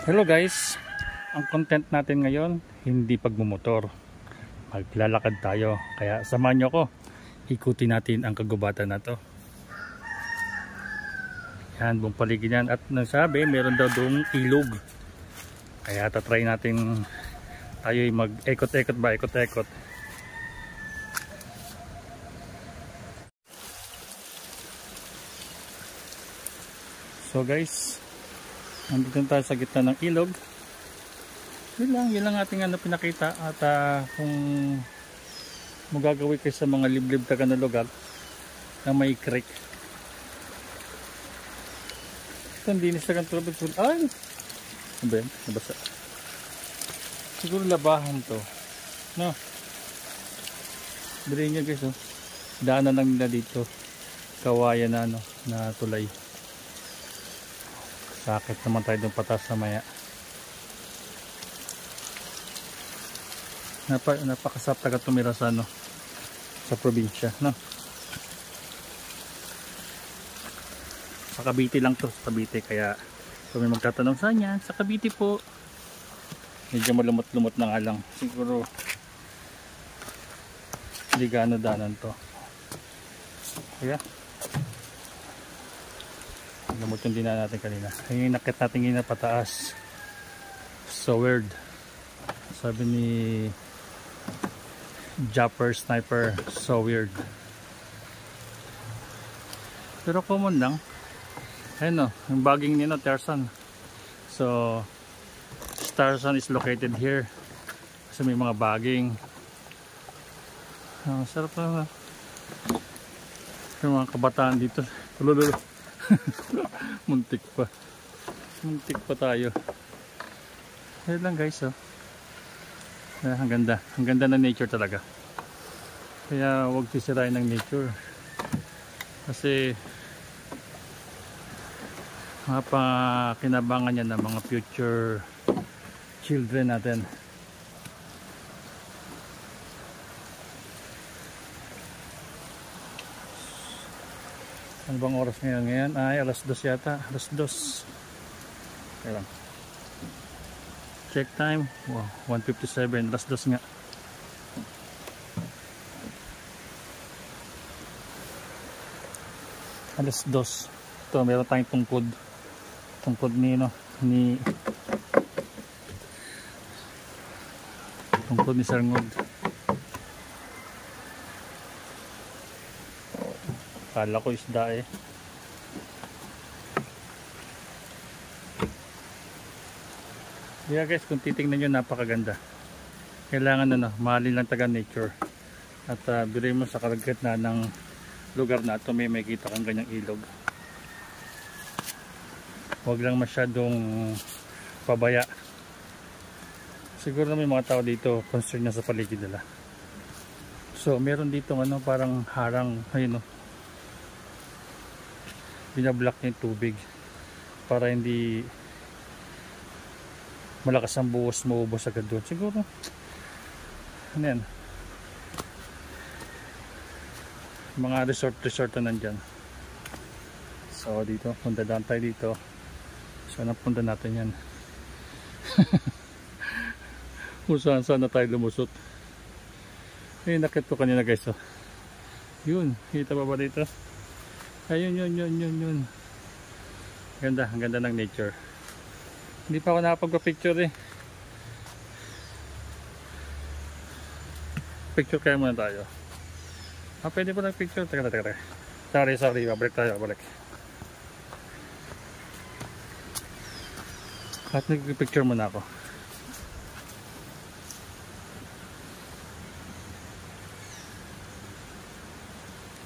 Hello guys, ang content natin ngayon hindi pagmumotor, maglalakad tayo, kaya samahan nyo ko, ikutin natin ang kagubatan na to. Yan, buong paligid yan, at nasabi meron daw doong ilog, kaya tatry natin tayo mag ekot-ekot ba, ekot-ekot. So guys, nandito tayo sa gitna ng ilog. Yun lang ating pinakita. At kung magagawin kayo sa mga liblib taga na lugar na may creek, ito hindi nisagang tubig. Ay! Nabasa. Siguro labahan to, no? Bilhin nyo guys, oh. Daanan lang nila dito, kawayan na, na tulay. Sakit naman tayo doon patas sa maya. Napakasarap taga tumira sa sa probinsya, no? Sa Cavite lang to, sa Cavite, kaya kung may magtatanong saan yan, sa Cavite po. Medyo malumot-lumot na nga lang, siguro hindi gaano danan to, kaya lumot yung dinan natin kanina. Yung nakit natin ngayon na pataas, so weird, sabi ni Japper Sniper, so weird, pero common lang. Ayun, yung bagging nino Tarzan. So Tarzan is located here kasi may mga bagging. Sarap na yung mga kabataan dito. Lululo. muntik pa tayo. Ayun lang guys, oh. Ang ganda ng nature talaga, kaya huwag sisirain ng nature kasi kinabangan yan ng mga future children natin. Ano bang oras ngayon? Ay alas 2 yata, alas 2. Okay lang, check time. Wow, 1:57, alas 2 nga. Alas 2. Ito, meron tayong tungkod ni tungkod ni Sarngod. Kala ko isda eh. Yeah guys, kung titingnan nyo, napakaganda. Kailangan mahalin lang taga nature. At bilay mo sa kalagat na ng lugar na ito, may makita kang ganyang ilog. Huwag lang masyadong pabaya. Siguro na may mga tao dito concerned na sa paligid nila. So meron dito parang harang, ayun, binablock niya yung tubig para hindi malakas ang buhos, maubos agad doon. Siguro ano yan, mga resort na nandyan. So dito, punta daan tayo dito. So napunta natin yan. Kung saan na tayo lumusot. Nakita ko kanina guys, oh. Yun, kita ba dito? Ayun, yun. Ganda, ang ganda ng nature. Hindi pa ako nakapagpa-picture eh. Picture kaya muna tayo. Pwede po ng picture. Teka. Sorry, babalik tayo. At nag-picture muna ako.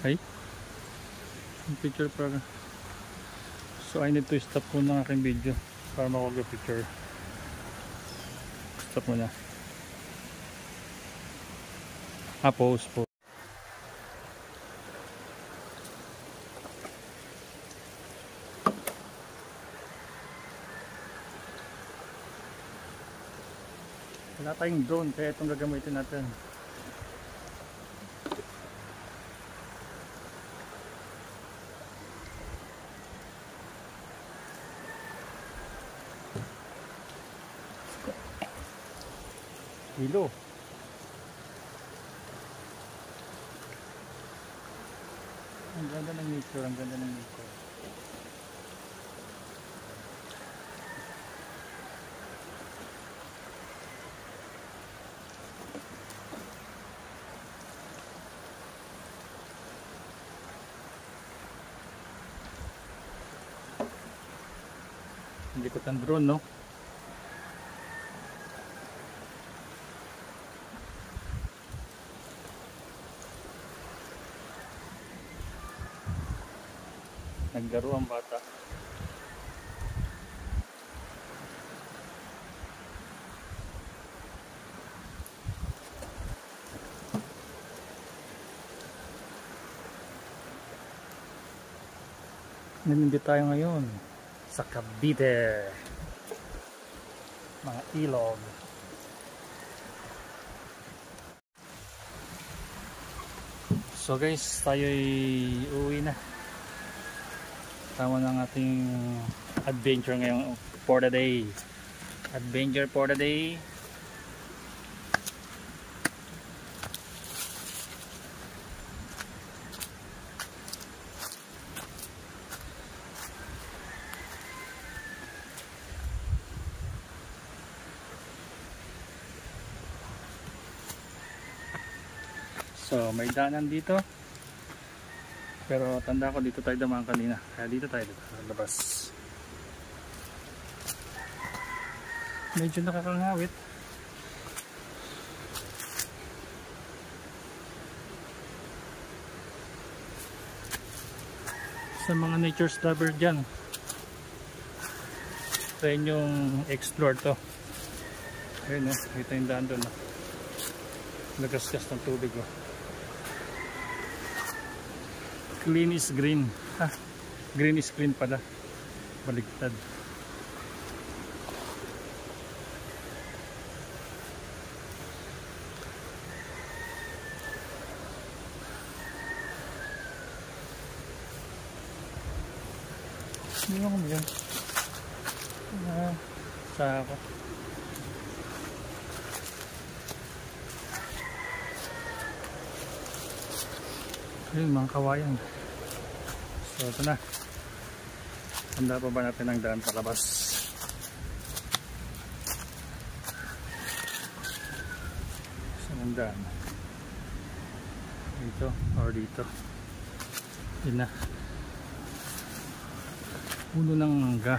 Ay, picture pa. So I need to stop muna ang aking video para makapag-picture. Stop muna. Pause po. Wala tayong drone, kaya itong gagamitin natin. Hilo. Ang ganda ng nature, ang ganda ng nature. Hindi ko tan drone, no? Naglaro ang bata. Nandito tayo ngayon sa Cavite, mga ilog. So guys, tayo'y uuwi na. Tama ng ating adventure ngayong for the day. Adventure for the day. So may daanan dito, pero tanda ko dito tayo dumaan kanina, kaya dito tayo labas. Medyo nakakangawit. Sa mga nature's lover dyan, try nyong explore to. Ayun o, kita yung daan doon. Lagasgas ng tubig o. Clean is green. Green is clean pala. Baligtad. Hindi mo yan. Sa ako. Ayun, mga kawayan. So ito na. Handa pa ba natin ang daan palabas? Saan ang daan? Dito or dito? Yun na. Puno ng mangga.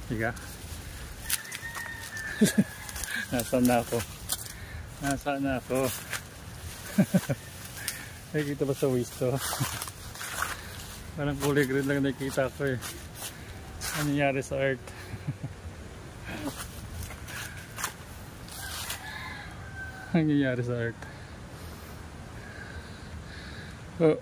Higa. Nasaan na ako? Nasaan na ako? Nakikita ba sa waist to? Parang kulay green lang nakikita ko eh. Ano nangyari sa earth? Ano nangyari sa earth? Oh.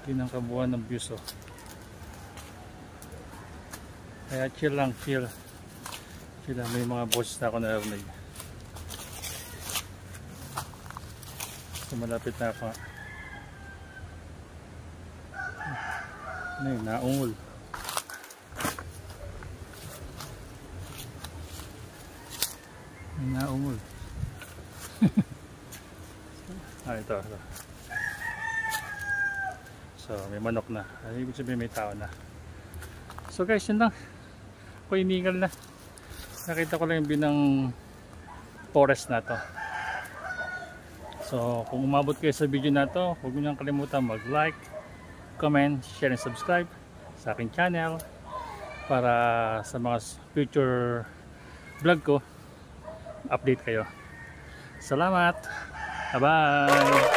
Yun ang kabuuan ng views oh. Kaya chill lang, chill. Chill lang, may mga boses na ako narinig. So malapit na ako. Ano yun, naungol. May naungol. Ito. So may manok na. Ibig sabihin may tao na. So guys, yun lang. Ako iningal na. Nakita ko lang yung binang forest na to. So kung umabot kayo sa video na to, huwag nyo nang kalimutan mag-like, comment, share, and subscribe sa aking channel para sa mga future vlog ko, update kayo. Salamat! Bye-bye!